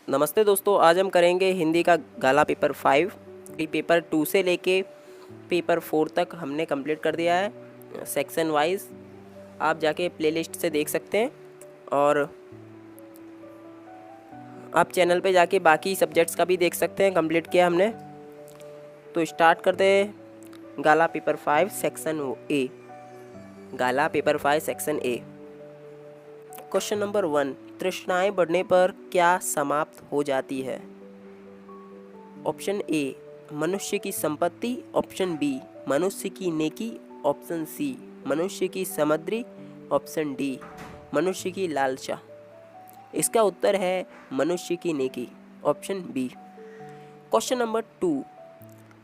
नमस्ते दोस्तों, आज हम करेंगे हिंदी का गाला पेपर 5। पेपर 2 से लेके पेपर 4 तक हमने कंप्लीट कर दिया है सेक्शन वाइज। आप जाके प्लेलिस्ट से देख सकते हैं और आप चैनल पे जाके बाकी सब्जेक्ट्स का भी देख सकते हैं, कंप्लीट किया हमने। तो स्टार्ट करते हैं Gala paper 5 section A. Gala paper 5 section A. Question number 1, तृष्णाएं बढ़ने पर क्या समाप्त हो जाती है? ऑप्शन ए मनुष्य की संपत्ति, ऑप्शन बी मनुष्य की नेकी, ऑप्शन सी मनुष्य की समृद्धि, ऑप्शन डी मनुष्य की लालसा। इसका उत्तर है मनुष्य की नेकी, ऑप्शन बी। क्वेश्चन नंबर 2,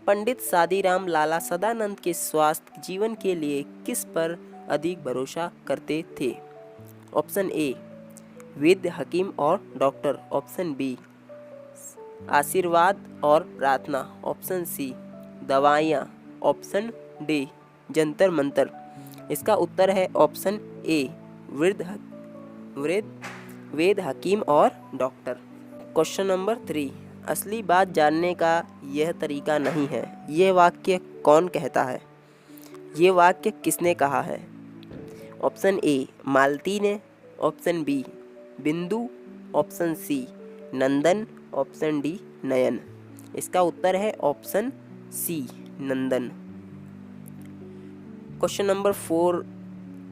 पंडित सादीराम लाला सदानंद के स्वास्थ्य जीवन के लिए किस पर अधिक भरोसा करते थे? ऑप्शन ए वैद्य, हकीम और डॉक्टर, ऑप्शन बी आशीर्वाद और प्रार्थना, ऑप्शन सी दवाइयाँ, ऑप्शन डी जंतर मंतर। इसका उत्तर है ऑप्शन ए वेद, हकीम और डॉक्टर। क्वेश्चन नंबर 3, असली बात जानने का यह तरीका नहीं है, यह वाक्य कौन कहता है? ये वाक्य किसने कहा है? ऑप्शन ए मालती ने, ऑप्शन बी बिंदु, ऑप्शन सी नंदन, ऑप्शन डी नयन। इसका उत्तर है ऑप्शन सी नंदन। क्वेश्चन नंबर 4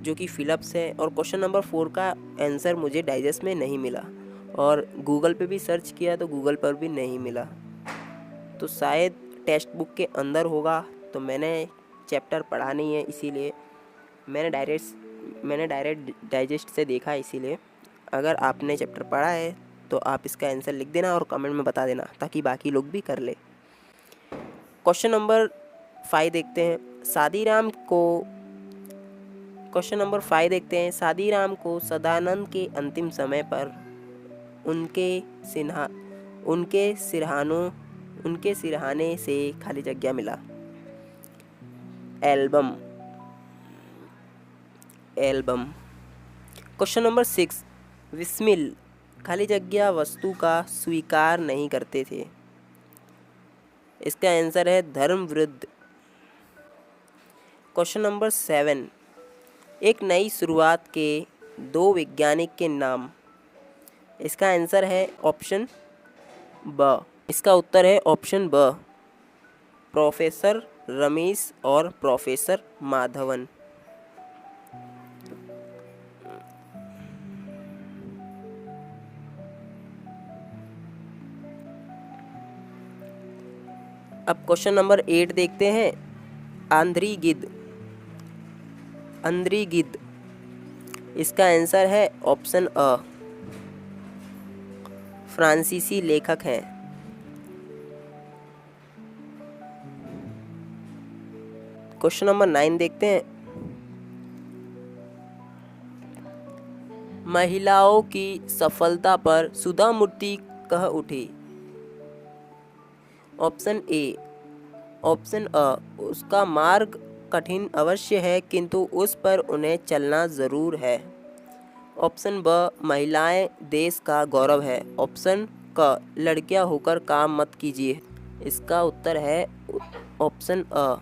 जो कि फिलअप्स है, और क्वेश्चन नंबर 4 का आंसर मुझे डाइजेस्ट में नहीं मिला और गूगल पे भी सर्च किया तो गूगल पर भी नहीं मिला, तो शायद टेक्स्ट बुक के अंदर होगा। तो मैंने चैप्टर पढ़ा नहीं है, इसीलिए मैंने डायरेक्ट डाइजेस्ट से देखा। इसीलिए अगर आपने चैप्टर पढ़ा है तो आप इसका आंसर लिख देना और कमेंट में बता देना, ताकि बाकी लोग भी कर ले। क्वेश्चन नंबर 5 देखते हैं। सादीराम को सदानंद के अंतिम समय पर उनके सिरहाने से खाली जगह मिला। एल्बम। क्वेश्चन नंबर 6, विस्मिल खाली जगह वस्तु का स्वीकार नहीं करते थे। इसका आंसर है धर्मवृद्ध। क्वेश्चन नंबर 7, एक नई शुरुआत के 2 वैज्ञानिक के नाम। इसका आंसर है ऑप्शन ब। इसका उत्तर है ऑप्शन ब, प्रोफेसर रमेश और प्रोफेसर माधवन। अब क्वेश्चन नंबर 8 देखते हैं। आंध्री गिद्ध। इसका आंसर है ऑप्शन अ, फ्रांसीसी लेखक हैं। क्वेश्चन नंबर 9 देखते हैं। महिलाओं की सफलता पर सुधा मूर्ति कह उठी। ऑप्शन अ, उसका मार्ग कठिन अवश्य है, किंतु उस पर उन्हें चलना ज़रूर है। ऑप्शन ब, महिलाएं देश का गौरव है। ऑप्शन क, लड़कियां होकर काम मत कीजिए। इसका उत्तर है ऑप्शन अ,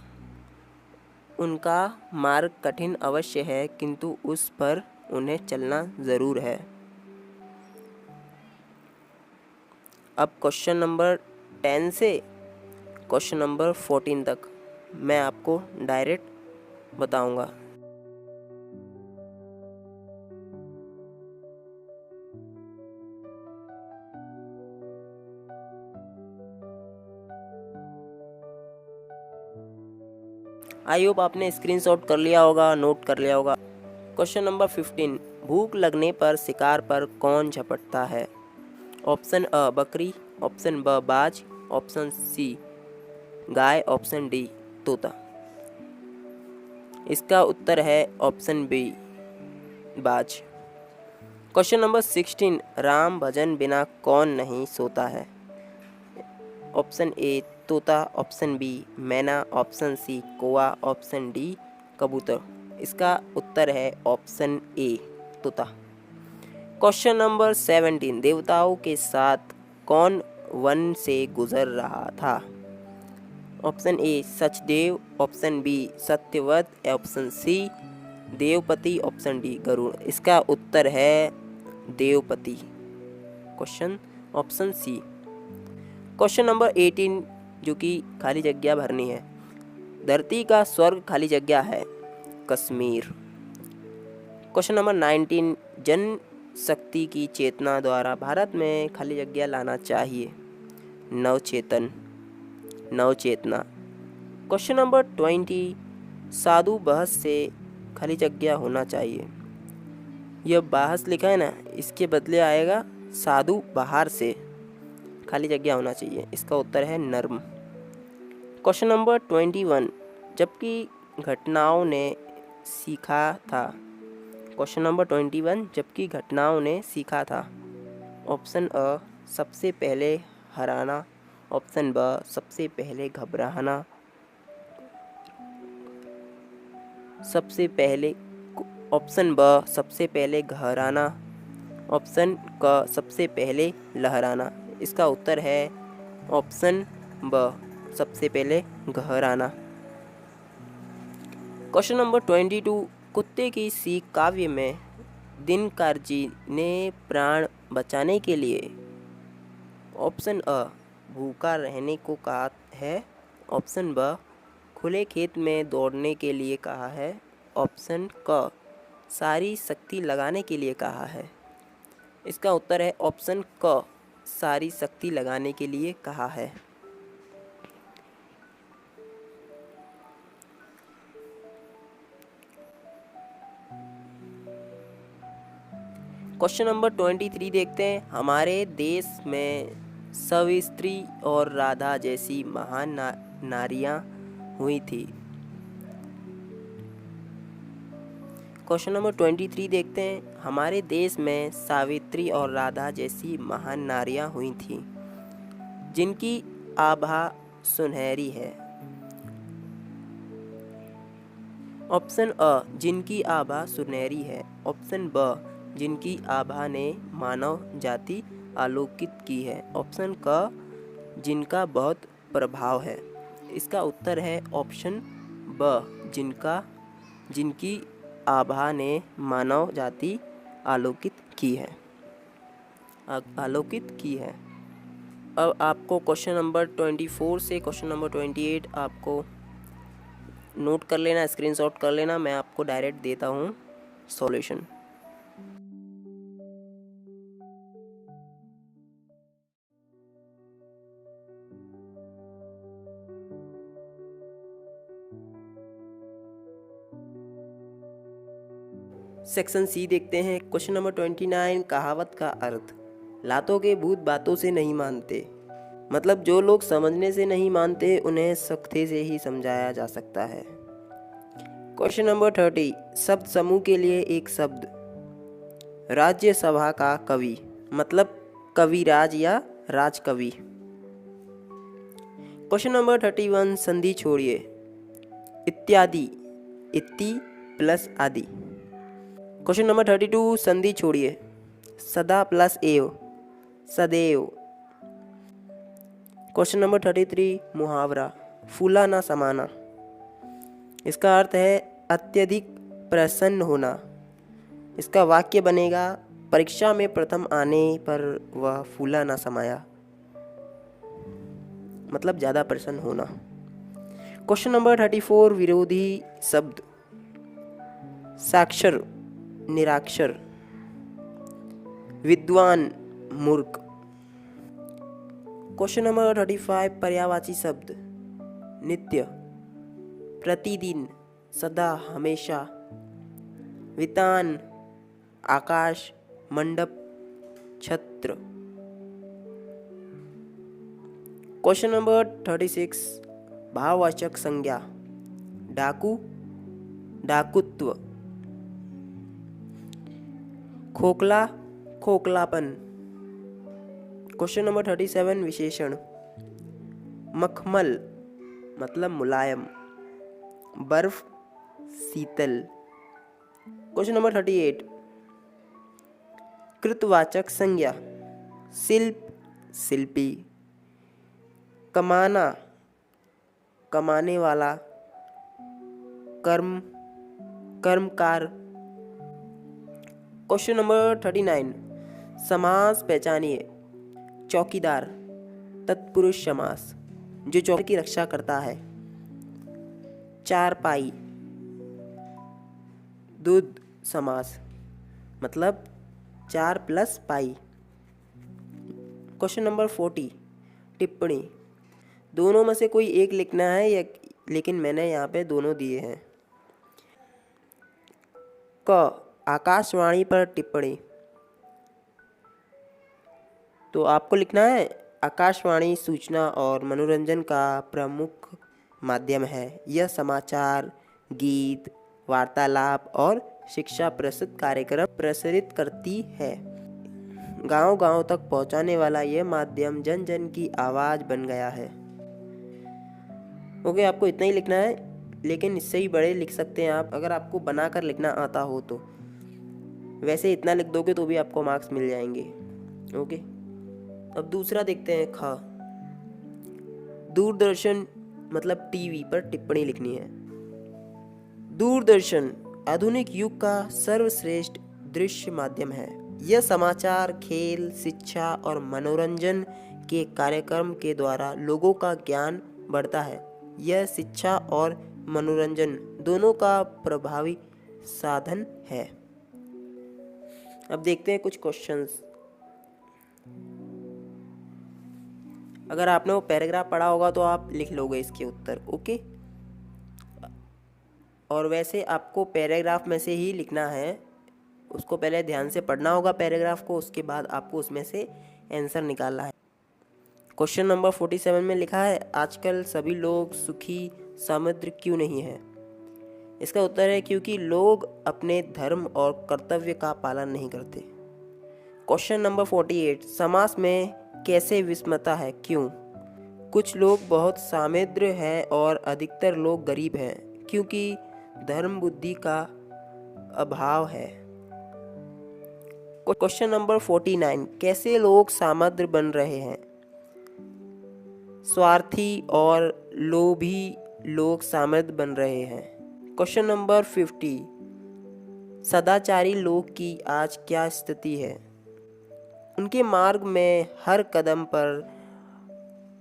उनका मार्ग कठिन अवश्य है, किंतु उस पर उन्हें चलना ज़रूर है। अब क्वेश्चन नंबर 10 से क्वेश्चन नंबर 14 तक मैं आपको डायरेक्ट बताऊंगा। आई होप आपने स्क्रीनशॉट कर लिया होगा, नोट कर लिया होगा। क्वेश्चन नंबर 15, भूख लगने पर शिकार पर कौन झपटता है? ऑप्शन अ बकरी, ऑप्शन ब बाज, ऑप्शन सी गाय, ऑप्शन डी तोता। इसका उत्तर है ऑप्शन बी बाज। क्वेश्चन नंबर 16, राम भजन बिना कौन नहीं सोता है? ऑप्शन ए तोता, ऑप्शन बी मैना, ऑप्शन सी कौवा, ऑप्शन डी कबूतर। इसका उत्तर है ऑप्शन ए तोता। क्वेश्चन नंबर 17, देवताओं के साथ कौन वन से गुजर रहा था? Option A Sachdev, option B Satyavat, option C Devpati, option D Garud. इसका उत्तर है Devpati. Question option C. Question number 18 जो कि खाली जगह भरनी है। धरती का स्वर्ग खाली जगह है कश्मीर। क्वेश्चन नंबर 19 जन शक्ति की चेतना द्वारा भारत में खाली जगह लाना चाहिए। नवचेतन, नवचेतना। क्वेश्चन नंबर 20 साधु बहस से खाली जगह होना चाहिए। यह बहस लिखा है ना, इसके बदले आएगा साधु बाहर से खाली जगह होना चाहिए। इसका उत्तर है नर्म। क्वेश्चन नंबर 21 जबकि घटनाओं ने सीखा था। क्वेश्चन नंबर 21 जबकि घटनाओं ने सीखा था। ऑप्शन अ सबसे पहले हराना, ऑप्शन ब सबसे पहले घबराना, ऑप्शन ब सबसे पहले घहराना, ऑप्शन क सबसे पहले लहराना। इसका उत्तर है ऑप्शन ब सबसे पहले घहराना। क्वेश्चन नंबर 22 कुत्ते की सीख काव्य में दिनकर जी ने प्राण बचाने के लिए ऑप्शन अ भूखा रहने को कहा है, ऑप्शन ब खुले खेत में दौड़ने के लिए कहा है, ऑप्शन क सारी शक्ति लगाने के लिए कहा है। इसका उत्तर है ऑप्शन क सारी शक्ति लगाने के लिए कहा है। क्वेश्चन नंबर 23 देखते हैं। हमारे देश में सावित्री और राधा जैसी महान नारियां हुई थी। क्वेश्चन नंबर 23 देखते हैं। हमारे देश में सावित्री और राधा जैसी महान नारियां हुई थी जिनकी आभा सुनहरी है। ऑप्शन अ जिनकी आभा सुनहरी है, ऑप्शन ब जिनकी आभा ने मानव जाति आलोकित की है, ऑप्शन क जिनका बहुत प्रभाव है। इसका उत्तर है ऑप्शन ब जिनकी आभा ने मानव जाति आलोकित की है। अब आपको क्वेश्चन नंबर 24 से क्वेश्चन नंबर 28 आपको नोट कर लेना, स्क्रीनशॉट कर लेना। मैं आपको डायरेक्ट देता हूँ सॉल्यूशन। सेक्शन सी देखते हैं। क्वेश्चन नंबर 29 कहावत का अर्थ। लातों के भूत बातों से नहीं मानते, मतलब जो लोग समझने से नहीं मानते उन्हें सख्ती से ही समझाया जा सकता है। क्वेश्चन नंबर 30 शब्द समूह के लिए एक शब्द। राज्यसभा का कवि, मतलब कविराज या राजकवि। क्वेश्चन नंबर 31 संधि छोड़िए। इत्यादि, इति प्लस आदि। क्वेश्चन नंबर 32 संधि छोड़िए। सदा प्लस एव, सदैव। क्वेश्चन नंबर 33 मुहावरा, फूला ना समाना। इसका अर्थ है अत्यधिक प्रसन्न होना। इसका वाक्य बनेगा परीक्षा में प्रथम आने पर वह फूला ना समाया, मतलब ज़्यादा प्रसन्न होना। क्वेश्चन नंबर 34 विरोधी शब्द। साक्षर, निराक्षर। विद्वान, मूर्ख। क्वेश्चन नंबर 35 पर्यायवाची शब्द। नित्य, प्रतिदिन, सदा, हमेशा। वितान, आकाश, मंडप, छत्र। क्वेश्चन नंबर 36 भाववाचक संज्ञा। डाकू, डाकुत्व। खोखला, खोखलापन। क्वेश्चन नंबर 37 विशेषण। मखमल, मतलब मुलायम। बर्फ, शीतल। क्वेश्चन नंबर 38 कृतवाचक संज्ञा। शिल्प, शिल्पी। कमाना, कमाने वाला। कर्म, कर्मकार। क्वेश्चन नंबर 39, समास पहचानिए। चौकीदार, तत्पुरुष समास, जो चौकी की रक्षा करता है। चारपाई, द्वंद्व समास, मतलब 4 + पाई। क्वेश्चन नंबर 40, टिप्पणी। दोनों में से कोई एक लिखना है या लेकिन मैंने यहाँ पे दोनों दिए हैं। क, आकाशवाणी पर टिप्पणी। तो आपको लिखना है आकाशवाणी सूचना और मनोरंजन का प्रमुख माध्यम है। यह समाचार, गीत, वार्तालाप और शिक्षाप्रद कार्यक्रम प्रसारित करती है। गांव-गांव तक पहुंचाने वाला यह माध्यम जन जन की आवाज़ बन गया है। ओके, आपको इतना ही लिखना है, लेकिन इससे ही बड़े लिख सकते हैं आप, अगर आपको बनाकर लिखना आता हो तो। वैसे इतना लिख दोगे तो भी आपको मार्क्स मिल जाएंगे। ओके, अब दूसरा देखते हैं। ख, दूरदर्शन मतलब टीवी पर टिप्पणी लिखनी है। दूरदर्शन आधुनिक युग का सर्वश्रेष्ठ दृश्य माध्यम है। यह समाचार, खेल, शिक्षा और मनोरंजन के कार्यक्रम के द्वारा लोगों का ज्ञान बढ़ता है। यह शिक्षा और मनोरंजन दोनों का प्रभावी साधन है। अब देखते हैं कुछ क्वेश्चंस। अगर आपने वो पैराग्राफ पढ़ा होगा तो आप लिख लोगे इसके उत्तर। ओके, और वैसे आपको पैराग्राफ में से ही लिखना है, उसको पहले ध्यान से पढ़ना होगा पैराग्राफ को, उसके बाद आपको उसमें से आंसर निकालना है। क्वेश्चन नंबर 47 में लिखा है, आजकल सभी लोग सुखी समृद्ध क्यों नहीं है? इसका उत्तर है क्योंकि लोग अपने धर्म और कर्तव्य का पालन नहीं करते। क्वेश्चन नंबर 48, समास में कैसे विषमता है, क्यों? कुछ लोग बहुत समृद्ध हैं और अधिकतर लोग गरीब हैं, क्योंकि धर्म बुद्धि का अभाव है। क्वेश्चन नंबर 49, कैसे लोग समृद्ध बन रहे हैं? स्वार्थी और लोभी लोग समृद्ध बन रहे हैं। क्वेश्चन नंबर 50, सदाचारी लोग की आज क्या स्थिति है? उनके मार्ग में हर कदम पर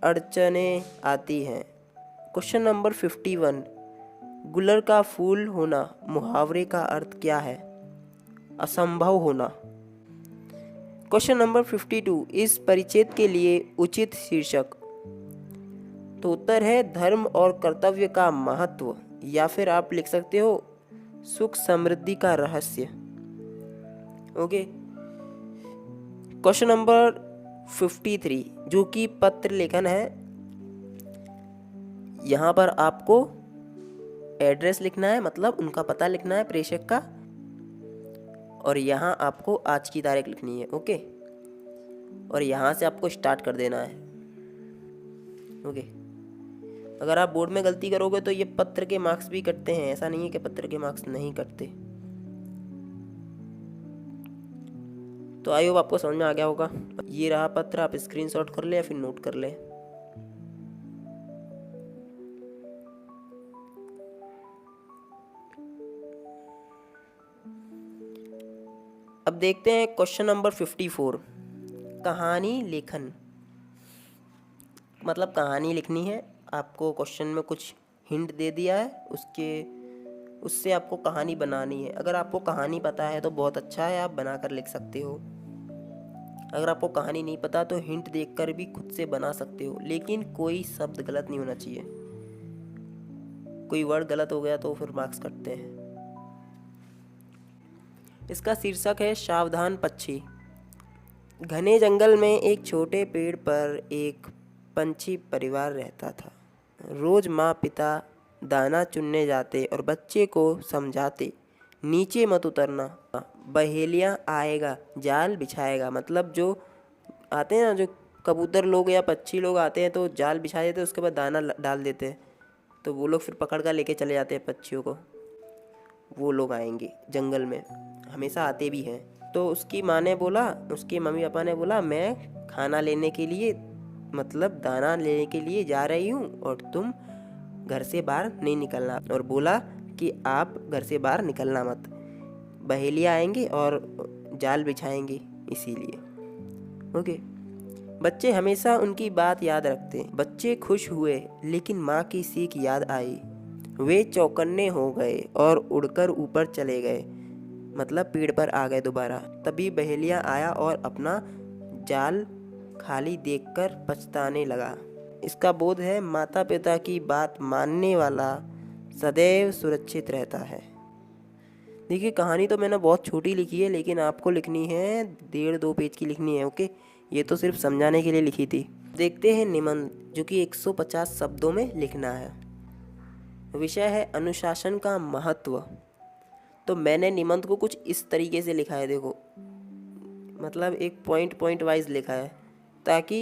अड़चनें आती हैं। क्वेश्चन नंबर 51, गुलर का फूल होना मुहावरे का अर्थ क्या है? असंभव होना। क्वेश्चन नंबर 52, इस परिच्छेद के लिए उचित शीर्षक। तो उत्तर है धर्म और कर्तव्य का महत्व, या फिर आप लिख सकते हो सुख समृद्धि का रहस्य। ओके, क्वेश्चन नंबर 53, जो कि पत्र लेखन है। यहाँ पर आपको एड्रेस लिखना है, मतलब उनका पता लिखना है प्रेषक का, और यहाँ आपको आज की तारीख लिखनी है। ओके, और यहाँ से आपको स्टार्ट कर देना है। ओके, अगर आप बोर्ड में गलती करोगे तो ये पत्र के मार्क्स भी कटते हैं, ऐसा नहीं है कि पत्र के मार्क्स नहीं कटते। तो आई होप आपको समझ में आ गया होगा। ये रहा पत्र, आप स्क्रीनशॉट कर ले या फिर नोट कर ले। अब देखते हैं क्वेश्चन नंबर 54, कहानी लेखन। मतलब कहानी लिखनी है आपको, क्वेश्चन में कुछ हिंट दे दिया है, उससे आपको कहानी बनानी है। अगर आपको कहानी पता है तो बहुत अच्छा है, आप बनाकर लिख सकते हो। अगर आपको कहानी नहीं पता तो हिंट देखकर भी खुद से बना सकते हो, लेकिन कोई शब्द गलत नहीं होना चाहिए। कोई वर्ड गलत हो गया तो फिर मार्क्स कटते हैं। इसका शीर्षक है सावधान पक्षी। घने जंगल में एक छोटे पेड़ पर एक पंछी परिवार रहता था। रोज माँ पिता दाना चुनने जाते और बच्चे को समझाते, नीचे मत उतरना, बहेलिया आएगा, जाल बिछाएगा। मतलब जो आते हैं ना, जो कबूतर लोग या पक्षी लोग आते हैं तो जाल बिछा देते, उसके बाद दाना डाल देते हैं, तो वो लोग फिर पकड़ कर लेके चले जाते हैं पक्षियों को। वो लोग आएंगे जंगल में, हमेशा आते भी हैं। तो उसकी माँ ने बोला, उसके मम्मी पापा ने बोला, मैं खाना लेने के लिए मतलब दाना लेने के लिए जा रही हूँ और तुम घर से बाहर नहीं निकलना, और बोला कि आप घर से बाहर निकलना मत, बहेलिया आएंगे और जाल बिछाएंगे इसीलिए। ओके। बच्चे हमेशा उनकी बात याद रखते हैं। बच्चे खुश हुए लेकिन माँ की सीख याद आई। वे चौकन्ने हो गए और उड़कर ऊपर चले गए, मतलब पेड़ पर आ गए दोबारा। तभी बहेलिया आया और अपना जाल खाली देखकर पछताने लगा। इसका बोध है माता पिता की बात मानने वाला सदैव सुरक्षित रहता है। देखिए कहानी तो मैंने बहुत छोटी लिखी है, लेकिन आपको लिखनी है 1.5-2 पेज की लिखनी है। ओके, ये तो सिर्फ समझाने के लिए लिखी थी। देखते हैं निबंध, जो कि 150 शब्दों में लिखना है। विषय है अनुशासन का महत्व। तो मैंने निबंध को कुछ इस तरीके से लिखा है, देखो, मतलब एक पॉइंट वाइज लिखा है ताकि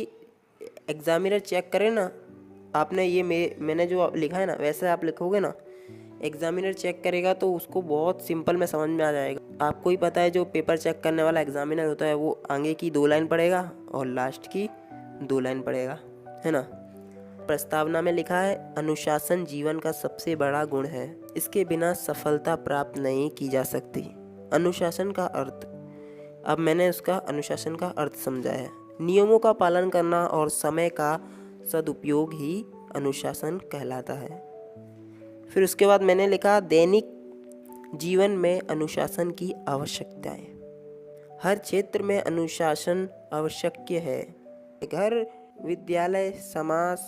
एग्जामिनर चेक करे ना। आपने ये मैंने जो लिखा है ना वैसे आप लिखोगे ना, एग्जामिनर चेक करेगा तो उसको बहुत सिंपल में समझ में आ जाएगा। आपको ही पता है जो पेपर चेक करने वाला एग्जामिनर होता है वो आगे की 2 लाइन पढ़ेगा और लास्ट की 2 लाइन पढ़ेगा, है ना। प्रस्तावना में लिखा है अनुशासन जीवन का सबसे बड़ा गुण है, इसके बिना सफलता प्राप्त नहीं की जा सकती। अनुशासन का अर्थ, अब मैंने उसका अनुशासन का अर्थ समझा है। नियमों का पालन करना और समय का सदुपयोग ही अनुशासन कहलाता है। फिर उसके बाद मैंने लिखा दैनिक जीवन में अनुशासन की आवश्यकताएं। हर क्षेत्र में अनुशासन आवश्यक है, घर, विद्यालय, समाज,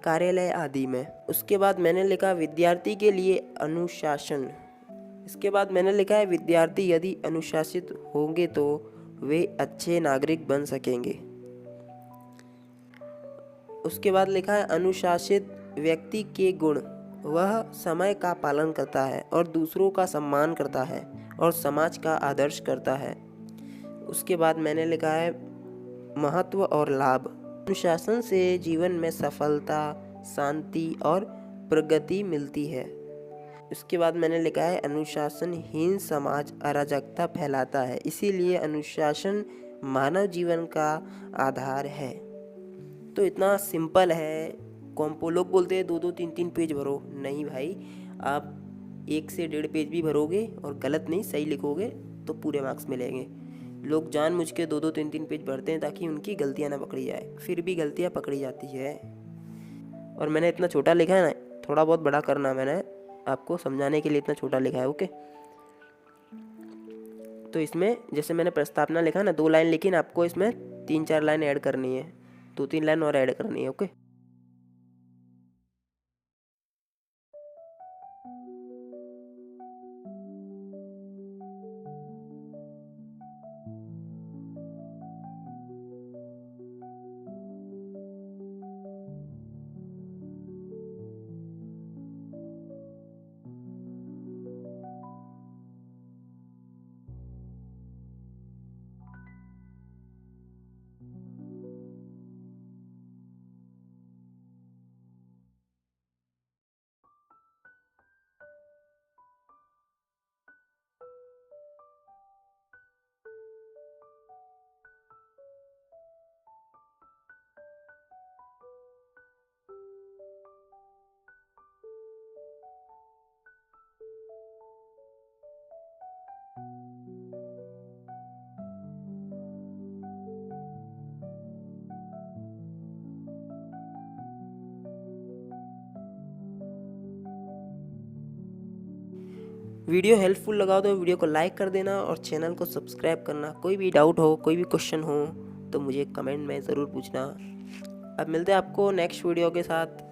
कार्यालय आदि में। उसके बाद मैंने लिखा विद्यार्थी के लिए अनुशासन। इसके बाद मैंने लिखा है विद्यार्थी यदि अनुशासित होंगे तो वे अच्छे नागरिक बन सकेंगे। उसके बाद लिखा है अनुशासित व्यक्ति के गुण, वह समय का पालन करता है और दूसरों का सम्मान करता है और समाज का आदर्श करता है। उसके बाद मैंने लिखा है महत्व और लाभ। अनुशासन से जीवन में सफलता, शांति और प्रगति मिलती है। इसके बाद मैंने लिखा है अनुशासनहीन समाज अराजकता फैलाता है, इसीलिए अनुशासन मानव जीवन का आधार है। तो इतना सिंपल है। कॉम्पो लोग बोलते हैं 2-2, 3-3 पेज भरो, नहीं भाई, आप 1 से 1.5 पेज भी भरोगे और गलत नहीं सही लिखोगे तो पूरे मार्क्स मिलेंगे। लोग जानबूझ के 2-2, 3-3 पेज भरते हैं ताकि उनकी गलतियां ना पकड़ी जाए, फिर भी गलतियां पकड़ी जाती है। और मैंने इतना छोटा लिखा है ना, थोड़ा बहुत बड़ा करना, मैंने आपको समझाने के लिए इतना छोटा लिखा है। ओके, तो इसमें जैसे मैंने प्रस्तावना लिखा ना 2 लाइन लिखी ना, आपको इसमें 3-4 लाइन ऐड करनी है, 2-3 लाइन और ऐड करनी है। ओके, वीडियो हेल्पफुल लगा तो वीडियो को लाइक कर देना और चैनल को सब्सक्राइब करना। कोई भी डाउट हो, कोई भी क्वेश्चन हो तो मुझे कमेंट में ज़रूर पूछना। अब मिलते हैं आपको नेक्स्ट वीडियो के साथ।